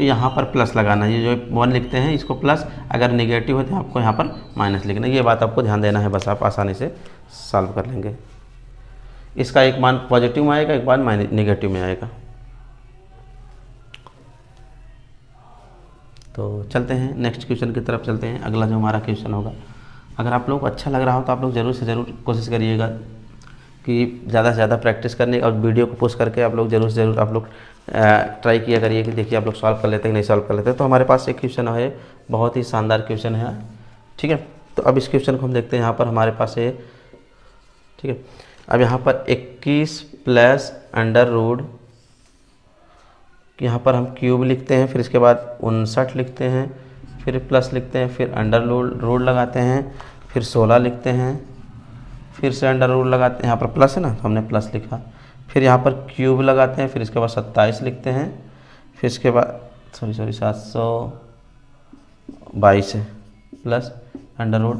यहाँ पर प्लस लगाना है। ये जो 1 लिखते हैं इसको प्लस, अगर नेगेटिव है तो आपको यहाँ पर माइनस लिखना है। ये बात आपको ध्यान देना है, बस आप आसानी से सॉल्व कर लेंगे। इसका एक मान पॉजिटिव में आएगा, एक मान नेगेटिव में आएगा। तो चलते हैं नेक्स्ट क्वेश्चन की तरफ चलते हैं। अगला जो हमारा क्वेश्चन होगा, अगर आप लोग को अच्छा लग रहा हो तो आप लोग ज़रूर से ज़रूर कोशिश करिएगा कि ज़्यादा से ज़्यादा प्रैक्टिस करने और वीडियो को पोस्ट करके आप लोग ज़रूर से ज़रूर आप लोग ट्राई किया करिए कि देखिए आप लोग सॉल्व कर लेते हैं कि नहीं सॉल्व कर लेते हैं। तो हमारे पास एक क्वेश्चन है, बहुत ही शानदार क्वेश्चन है। ठीक है। तो अब इस क्वेश्चन को हम देखते हैं। यहाँ पर हमारे पास है, ठीक है। अब यहाँ पर 21 प्लस अंडर रूट, यहाँ पर हम क्यूब लिखते हैं, फिर इसके बाद 59 लिखते हैं, फिर प्लस लिखते हैं, फिर अंडर रूट लगाते हैं, फिर 16 लिखते हैं, फिर से अंडर रूट लगाते हैं, यहाँ पर प्लस है ना तो हमने प्लस लिखा, फिर यहाँ पर क्यूब लगाते हैं, फिर इसके बाद 27 लिखते हैं, फिर इसके बाद 722 है, प्लस अंडर रूट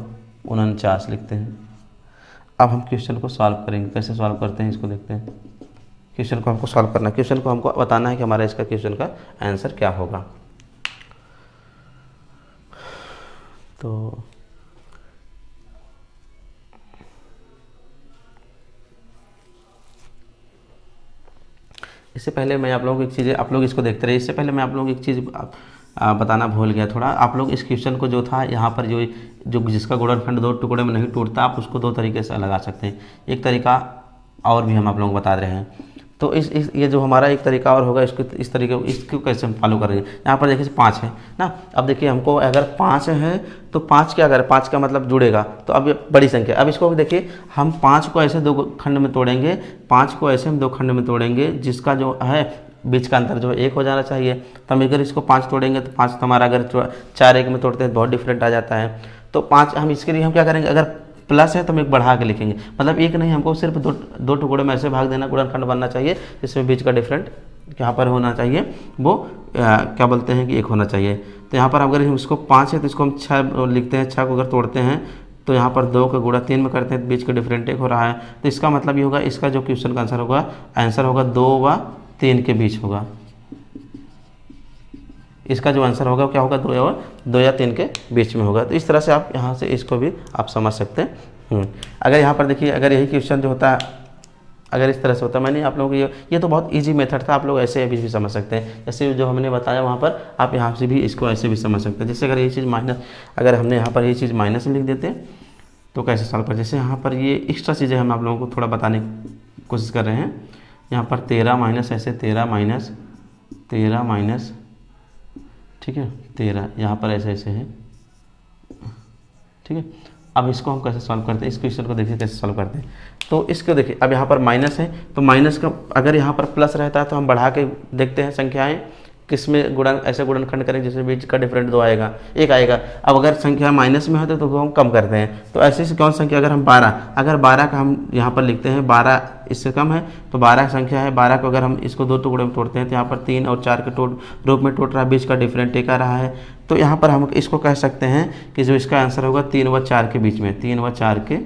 49 लिखते हैं। अब हम क्वेश्चन को सॉल्व करेंगे। कैसे सॉल्व करते हैं इसको देखते हैं। क्वेश्चन को हमको सॉल्व करना है, क्वेश्चन को हमको बताना है कि हमारा इसका क्वेश्चन का आंसर क्या होगा। तो इससे पहले मैं आप लोगों को एक चीज़, आप लोग इसको देखते रहे, इससे पहले मैं आप लोगों को एक चीज़ बताना भूल गया थोड़ा। आप लोग इस क्वेश्चन को जो था यहाँ पर जो जिसका गुणनखंड 2 टुकड़े में नहीं टूटता, आप उसको 2 तरीके से लगा सकते हैं। एक तरीका और भी हम आप लोगों को बता रहे हैं। तो ये जो हमारा एक तरीका और होगा, इसको इस तरीके इसको कैसे हम फॉलो करेंगे। यहाँ पर देखिए 5 है ना। अब देखिए हमको अगर 5 है तो 5 क्या करें, 5 का मतलब जुड़ेगा, तो अब ये बड़ी संख्या। अब इसको देखिए हम 5 को ऐसे 2 खंड में तोड़ेंगे, 5 को ऐसे हम 2 खंड में तोड़ेंगे, जिसका जो है बीच का अंतर जो है 1 हो जाना चाहिए। तो हम अगर इसको 5 तोड़ेंगे तो 5 तो हमारा अगर 4 1 में तोड़ते हैं बहुत डिफरेंट आ जाता है। तो 5 हम इसके लिए हम क्या करेंगे, अगर प्लस है तो हम 1 बढ़ा के लिखेंगे, मतलब 1 नहीं, हमको सिर्फ दो टुकड़े में ऐसे भाग देना, गुणनखंड बनना चाहिए जिसमें बीच का डिफरेंट यहाँ पर होना चाहिए, वो क्या बोलते हैं कि 1 होना चाहिए। तो यहाँ पर अगर इसको 5 है तो इसको हम 6 लिखते हैं, 6 को अगर तोड़ते हैं तो यहाँ पर 2 का गुणा 3 में करते हैं, बीच का डिफरेंट 1 हो रहा है। तो इसका मतलब ये होगा, इसका जो क्वेश्चन का आंसर होगा 2 व 3 के बीच होगा। इसका जो आंसर होगा क्या होगा, 2 या 3 के बीच में होगा। तो इस तरह से आप यहाँ से इसको भी आप समझ सकते हैं। अगर यहाँ पर देखिए, अगर यही क्वेश्चन जो होता है अगर इस तरह से होता है, मैंने आप लोगों को ये तो बहुत इजी मेथड था, आप लोग ऐसे भी समझ सकते हैं। जैसे जो हमने बताया वहाँ पर आप यहाँ से भी इसको ऐसे भी समझ सकते हैं। जैसे अगर ये चीज़ माइनस, अगर हमने यहाँ पर ये चीज़ माइनस में लिख देते तो कैसे सॉल्व कर। जैसे यहाँ पर ये एक्स्ट्रा चीज़ें हम आप लोगों को थोड़ा बताने की कोशिश कर रहे हैं। यहाँ पर 13 माइनस, ऐसे 13 माइनस, ठीक है, 13 यहाँ पर ऐसे है, ठीक है। अब इसको हम कैसे सॉल्व करते हैं, इस क्वेश्चन को देखिए कैसे सॉल्व करते हैं। तो इसको देखिए, अब यहाँ पर माइनस है तो माइनस का अगर यहाँ पर प्लस रहता है तो हम बढ़ा के देखते हैं संख्याएं किस में ऐसे गुणनखंड करेंगे जिसमें बीच का डिफरेंट 2 आएगा, 1 आएगा। अब अगर संख्या माइनस में होते तो हम कम करते हैं। तो ऐसी कौन संख्या, अगर हम 12, अगर 12 का हम यहाँ पर लिखते हैं, 12 इससे कम है तो 12 संख्या है, 12 को अगर हम इसको 2 टुकड़े में तोड़ते हैं तो यहाँ पर 3 और 4 के रूप में टूट रहा है, बीच का डिफरेंट 1 आ रहा है। तो यहाँ पर हम इसको कह सकते हैं कि जो इसका आंसर होगा 3 व 4 के बीच में, 3 व 4 के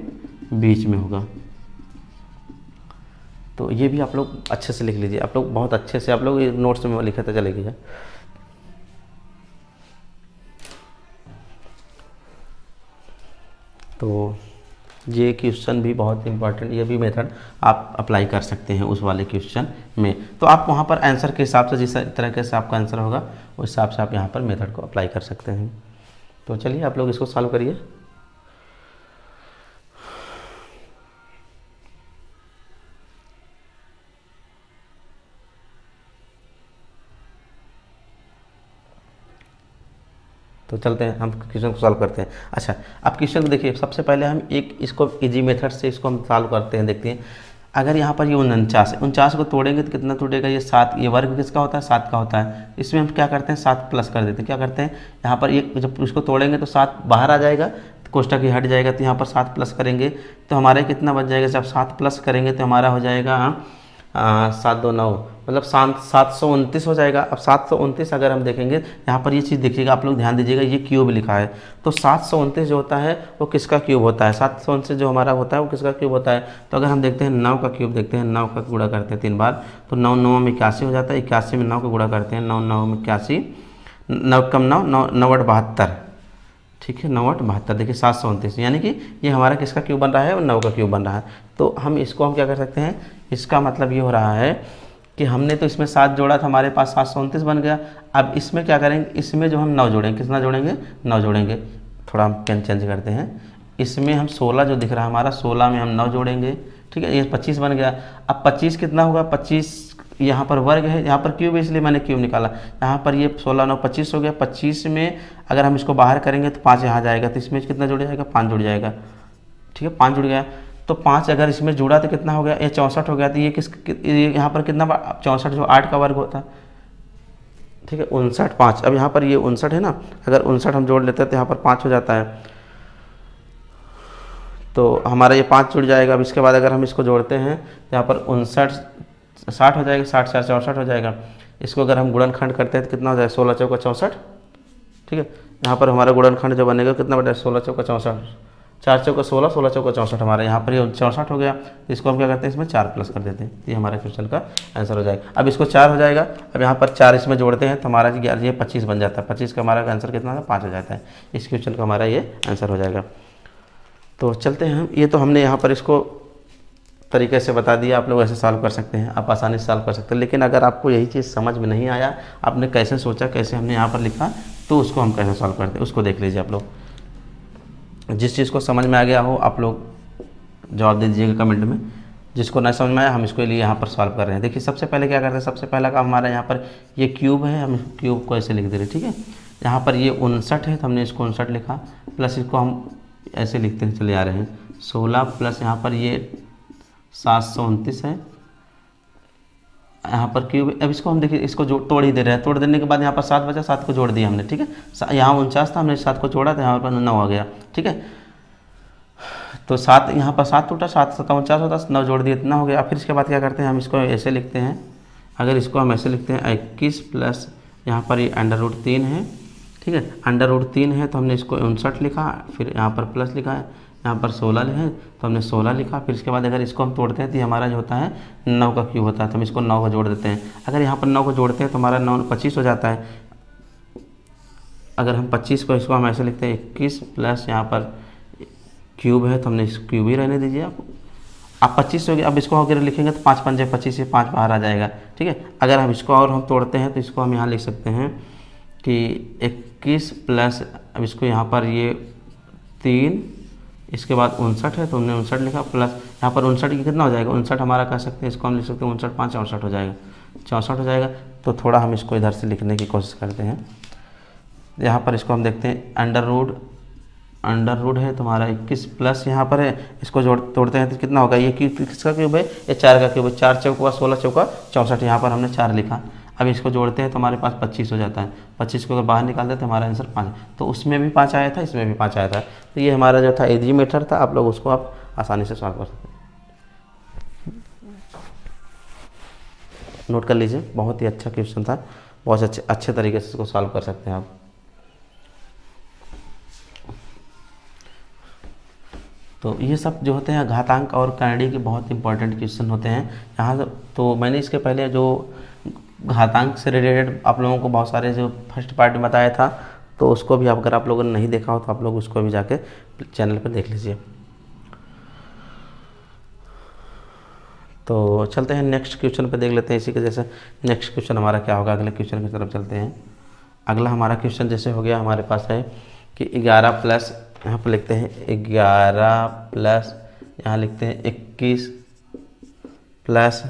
बीच में होगा। तो ये भी आप लोग अच्छे से लिख लीजिए, आप लोग बहुत अच्छे से, आप लोग नोट्स में लिखते चलेंगे। तो ये क्वेश्चन भी बहुत इंपॉर्टेंट, ये भी मेथड आप अप्लाई कर सकते हैं उस वाले क्वेश्चन में। तो आप वहाँ पर आंसर के हिसाब से, जिस तरीके से आपका आंसर होगा उस हिसाब से आप यहाँ पर मेथड को अप्लाई कर सकते हैं। तो चलिए आप लोग इसको सॉल्व करिए। तो चलते हैं हम क्वेश्चन को सॉल्व करते हैं। अच्छा, अब क्वेश्चन को देखिए, सबसे पहले हम एक इसको इजी मेथड से इसको हम सॉल्व करते हैं, देखते हैं। अगर यहाँ पर ये 49 को तोड़ेंगे तो कितना टूटेगा, ये 7, ये वर्ग किसका होता है, 7 का होता है। इसमें हम क्या करते हैं, 7 प्लस कर देते हैं। क्या करते हैं, यहाँ पर ये जब उसको तोड़ेंगे तो 7 बाहर आ जाएगा, तो कोष्टक ही हट जाएगा, तो यहाँ पर 7 प्लस करेंगे तो हमारे कितना बच जाएगा, जब 7 प्लस करेंगे तो हमारा हो जाएगा 7 2 9, मतलब 729 हो जाएगा। अब 729 अगर हम देखेंगे, यहाँ पर ये चीज़ देखिएगा, आप लोग ध्यान दीजिएगा, ये क्यूब लिखा है। तो 729 जो होता है वो किसका क्यूब होता है, 729 जो हमारा होता है वो किसका क्यूब होता है। तो अगर हम देखते हैं 9 का क्यूब देखते हैं, 9 का गुणा करते हैं 3 बार, तो 9 9 में 81 हो जाता है, 81 में 9 का गुणा करते हैं, 9 9 में 81, 9 कम 9 9 9 8 72, ठीक है, 9 8 72, देखिए 729, यानी कि ये हमारा किसका क्यूब बन रहा है, और 9 का क्यूब बन रहा है। तो हम इसको हम क्या कर सकते हैं, इसका मतलब ये हो रहा है कि हमने तो इसमें 7 जोड़ा था, हमारे पास 729 बन गया। अब इसमें क्या करेंगे, इसमें जो हम 9 जोड़ेंगे, कितना जोड़ेंगे, 9 जोड़ेंगे। थोड़ा हम पेन चेंज करते हैं, इसमें हम 16 जो दिख रहा है हमारा, 16 में हम 9 जोड़ेंगे, ठीक है, ये 25 बन गया। अब 25 कितना होगा, 25 यहाँ पर वर्ग है, यहाँ पर क्यूब है इसलिए मैंने क्यूब निकाला। यहाँ पर ये 16 9 25 हो गया। 25 में अगर हम इसको बाहर करेंगे तो 5 यहाँ जाएगा, तो इसमें कितना जुड़ जाएगा, 5 जुड़ जाएगा। ठीक है, 5 जुड़ गया। तो 5 अगर इसमें जुड़ा तो कितना हो गया, ये 64 हो गया। तो ये यहाँ पर कितना 64 जो 8 का वर्ग होता है। ठीक है, 59 5। अब यहाँ पर ये 59 है ना, अगर 59 हम जोड़ लेते हैं तो यहाँ पर 5 हो जाता है, तो हमारा ये 5 जुड़ जाएगा। अब इसके बाद अगर हम इसको जोड़ते हैं तो यहाँ पर 59 60 हो जाएगा, 60 4 64 हो जाएगा। इसको अगर हम गुणनखंड करते हैं तो कितना हो जाएगा, 16 चौका 64। ठीक है, यहाँ पर हमारा गुणनखंड जो बनेगा कितना बनेगा, 16 चौका 64, 4 चौका 16, 16 चौका 64। हमारा यहाँ पर ये 64 हो गया। इसको हम क्या करते हैं, इसमें 4 प्लस कर देते हैं, ये हमारा क्वेश्चन का आंसर हो जाएगा। अब इसको 4 हो जाएगा। अब यहाँ पर 4 इसमें जोड़ते हैं तो हमारा ये 25 बन जाता है। 25 का हमारा आंसर कितना है, 5 हो जाता है। इस क्वेश्चन का हमारा ये आंसर हो जाएगा। तो चलते हैं हम, ये तो हमने यहाँ पर इसको तरीके से बता दिया, आप लोग ऐसे सॉल्व कर सकते हैं, आप आसानी से सॉल्व कर सकते हैं। लेकिन अगर आपको यही चीज़ समझ में नहीं आया, आपने कैसे सोचा, कैसे हमने यहाँ पर लिखा, तो उसको हम कैसे सॉल्व करते हैं उसको देख लीजिए आप लोग। जिस चीज़ को समझ में आ गया हो आप लोग जवाब दे दीजिएगा कमेंट में। जिसको नहीं समझ में आया हम इसके लिए यहाँ पर सॉल्व कर रहे हैं। देखिए सबसे पहले क्या करते हैं, सबसे पहला काम हमारा यहाँ पर ये क्यूब है, हम क्यूब को ऐसे लिख दे रहे हैं। ठीक है, यहाँ पर ये 59 है तो हमने इसको 59 लिखा, प्लस इसको हम ऐसे लिखते हैं चले आ रहे हैं 16, प्लस यहाँ पर ये 729 है, यहाँ पर क्यूब। अब इसको हम देखिए इसको तोड़ ही दे रहे हैं। तोड़ देने के बाद यहाँ पर 7 बचा, 7 को जोड़ दिया हमने। ठीक है, यहाँ 49 था, हमने 7 को जोड़ा तो यहाँ पर 9 आ गया। ठीक है, तो 7 यहाँ पर 7 टूटा, 7 7 49 होता, 9 जोड़ दिया, इतना हो गया। फिर इसके बाद क्या करते हैं, हम इसको ऐसे लिखते हैं। अगर इसको हम ऐसे लिखते हैं 21 प्लस यहाँ पर ये √3 है। ठीक है, √3 है तो हमने इसको 59 लिखा, फिर यहाँ पर प्लस लिखा है, यहाँ पर 16 है तो हमने 16 लिखा। फिर इसके बाद अगर इसको हम तोड़ते हैं तो हमारा जो होता है 9 का क्यूब होता है, तो हम इसको 9 को जोड़ देते हैं। अगर यहाँ पर 9 को जोड़ते हैं तो हमारा 9 25 हो जाता है। अगर हम 25 को इसको हम ऐसे लिखते हैं 21 प्लस यहाँ पर क्यूब है तो हमने इस क्यूब ही रहने दीजिए आप 25 हो गया। अब इसको अगर लिखेंगे तो 5 5 25 से 5 बाहर आ जाएगा। ठीक है, अगर हम इसको और हम तोड़ते हैं तो इसको हम यहाँ लिख सकते हैं कि 21 प्लस, अब इसको यहाँ पर ये 3, इसके बाद 59 है तो हमने 59 लिखा, प्लस यहाँ पर 59 की कितना हो जाएगा, 59 हमारा कह सकते हैं, इसको हम लिख सकते हैं 59 5 64 हो जाएगा, 64 हो जाएगा। तो थोड़ा हम इसको इधर से लिखने की कोशिश करते हैं। यहाँ पर इसको हम देखते हैं अंडर रूट है तो हमारा 21 प्लस यहाँ पर है, इसको तोड़ते हैं तो कितना होगा, ये किसका क्यूब है, ये 4 का क्यूब है। 4 चौका 16 चौका 64, यहाँ पर हमने 4 लिखा। अब इसको जोड़ते हैं तो हमारे पास 25 हो जाता है। 25 को अगर बाहर निकालते तो हमारा आंसर 5, तो उसमें भी 5 आया था, इसमें भी 5 आया था। तो ये हमारा जो था इजी मेथड था, आप लोग उसको आप आसानी से सॉल्व कर सकते हैं। नोट कर लीजिए, बहुत ही अच्छा क्वेश्चन था, बहुत अच्छे तरीके से इसको सॉल्व कर सकते हैं आप। तो ये सब जो होते हैं घातांक और कैंडी के बहुत इंपॉर्टेंट क्वेश्चन होते हैं यहाँ। तो मैंने इसके पहले जो घातांक से रिलेटेड आप लोगों को बहुत सारे जो फर्स्ट पार्ट में बताया था, तो उसको भी अगर आप लोगों ने नहीं देखा हो तो आप लोग उसको भी जाके चैनल पर देख लीजिए। तो चलते हैं नेक्स्ट क्वेश्चन पे, देख लेते हैं इसी के जैसे नेक्स्ट क्वेश्चन हमारा क्या होगा। अगले क्वेश्चन की तरफ चलते हैं। अगला हमारा क्वेश्चन जैसे हो गया, हमारे पास है कि 11 प्लस, यहाँ पर लिखते हैं 11 प्लस, यहाँ लिखते हैं 21 प्लस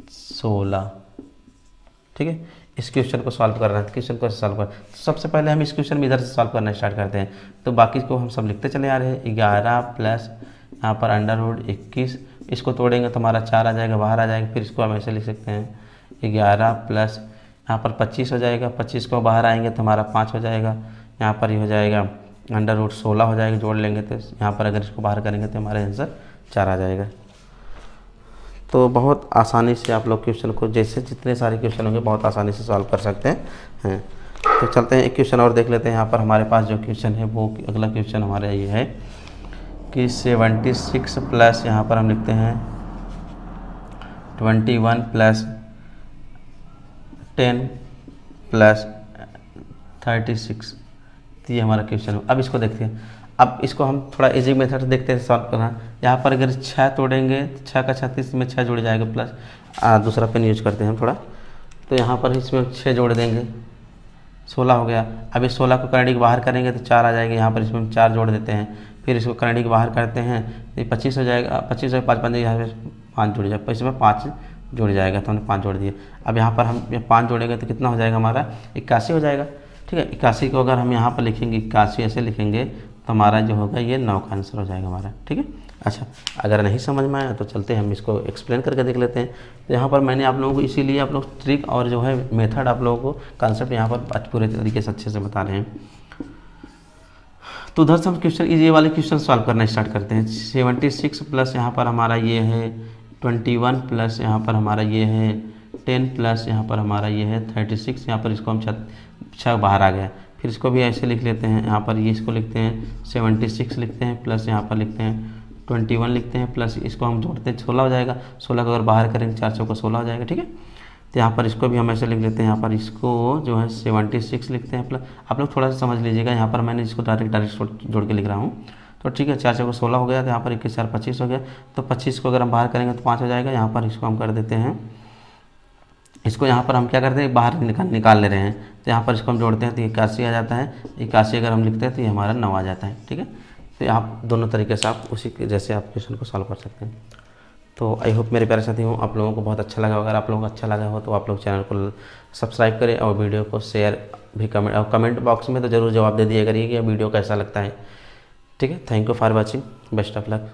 16। ठीक है, इस क्वेश्चन को सॉल्व करना है। क्वेश्चन को सॉल्व कर, तो सबसे पहले हम इस क्वेश्चन में इधर से सॉल्व करना स्टार्ट करते हैं। तो बाकी को हम सब लिखते चले आ रहे हैं। 11 प्लस यहाँ पर √21, इसको तोड़ेंगे तो हमारा 4 आ जाएगा, बाहर आ जाएगा। फिर इसको हम ऐसे लिख सकते हैं 11 प्लस यहाँ पर 25 हो जाएगा, 25 को बाहर आएंगे तो हमारा 5 हो जाएगा। यहाँ पर ये हो जाएगा √16 हो जाएगा, जोड़ लेंगे तो यहाँ पर अगर इसको बाहर करेंगे तो हमारा आंसर 4 आ जाएगा। तो बहुत आसानी से आप लोग क्वेश्चन को, जैसे जितने सारे क्वेश्चन होंगे बहुत आसानी से सॉल्व कर सकते हैं। तो चलते हैं एक क्वेश्चन और देख लेते हैं। यहाँ पर हमारे पास जो क्वेश्चन है वो अगला क्वेश्चन हमारा ये है कि 76 प्लस, यहाँ पर हम लिखते हैं 21 प्लस 10 प्लस 36। तो ये हमारा क्वेश्चन है। अब इसको देखते हैं। अब इसको हम थोड़ा इजी मेथड से देखते हैं सॉल्व करना। यहाँ पर अगर 6 तोड़ेंगे तो 6 का 36 में 6 जुड़ जाएगा, प्लस दूसरा पेन यूज करते हैं हम थोड़ा। तो यहाँ पर इसमें 6 जोड़ देंगे, 16 हो गया। अब इस 16 को करंडी के बाहर करेंगे तो 4 आ जाएगा। यहाँ पर इसमें 4 जोड़ देते हैं, फिर इसको करंडी के बाहर करते हैं तो 25 हो जाएगा। 25 5 5 यहाँ पर 5 जुड़ जाएगा, इसमें 5 जुड़ जाएगा, तो हमने 5 जोड़ दिए। अब यहाँ पर हम 5 जोड़ेंगे तो कितना हो जाएगा हमारा 81 हो जाएगा, ठीक है। 81 को अगर हम यहाँ पर लिखेंगे 81 ऐसे लिखेंगे तो हमारा जो होगा ये 9 का आंसर हो जाएगा हमारा, ठीक है। अच्छा, अगर नहीं समझ में आया तो चलते हैं हम इसको एक्सप्लेन करके देख लेते हैं। तो यहाँ पर मैंने आप लोगों को इसीलिए आप लोग ट्रिक और जो है मेथड आप लोगों को कॉन्सेप्ट यहाँ पर पूरे तरीके से अच्छे से बता रहे हैं। तो उधर से हम क्वेश्चन ये वाले क्वेश्चन सॉल्व करना स्टार्ट करते हैं। 76 प्लस यहाँ पर हमारा ये है 21 प्लस यहाँ पर हमारा ये है 10 प्लस यहाँ पर हमारा ये है 36। यहाँ पर इसको हम 6 बाहर आ गया, फिर इसको भी ऐसे लिख लेते हैं। यहाँ पर ये इसको लिखते हैं 76 लिखते हैं, प्लस यहाँ पर लिखते हैं 21 लिखते हैं, प्लस इसको हम जोड़ते हैं 16 हो जाएगा। 16 को अगर बाहर करेंगे 4 चौका 16 हो जाएगा, ठीक है। तो यहाँ पर इसको भी हम ऐसे लिख लेते हैं। यहाँ पर इसको जो है 76 लिखते हैं, प्लस आप लोग थोड़ा सा समझ लीजिएगा। यहाँ पर मैंने इसको डायरेक्ट जोड़ के लिख रहा हूँ, तो ठीक है। 4 चौका 16 हो गया, तो यहाँ पर 21 4 25 हो गया। तो 25 को अगर हम बाहर करेंगे तो 5 हो जाएगा। यहाँ पर इसको हम कर देते हैं, इसको यहाँ पर हम क्या करते हैं बाहर निकाल ले रहे हैं। तो यहाँ पर इसको हम जोड़ते हैं तो 81 आ जाता है। 81 अगर हम लिखते हैं तो ये हमारा 9 आ जाता है, ठीक है। तो आप दोनों तरीके से आप उसी के जैसे आप क्वेश्चन को सॉल्व कर सकते हैं। तो आई होप मेरे प्यारे साथी हो आप लोगों को बहुत अच्छा लगा। अगर आप लोगों को अच्छा लगा हो तो आप लोग चैनल को सब्सक्राइब करें और वीडियो को शेयर भी कमेंट बॉक्स में तो ज़रूर जवाब दे दिया करिए कि वीडियो कैसा लगता है, ठीक है। Thank you for watching, best of luck.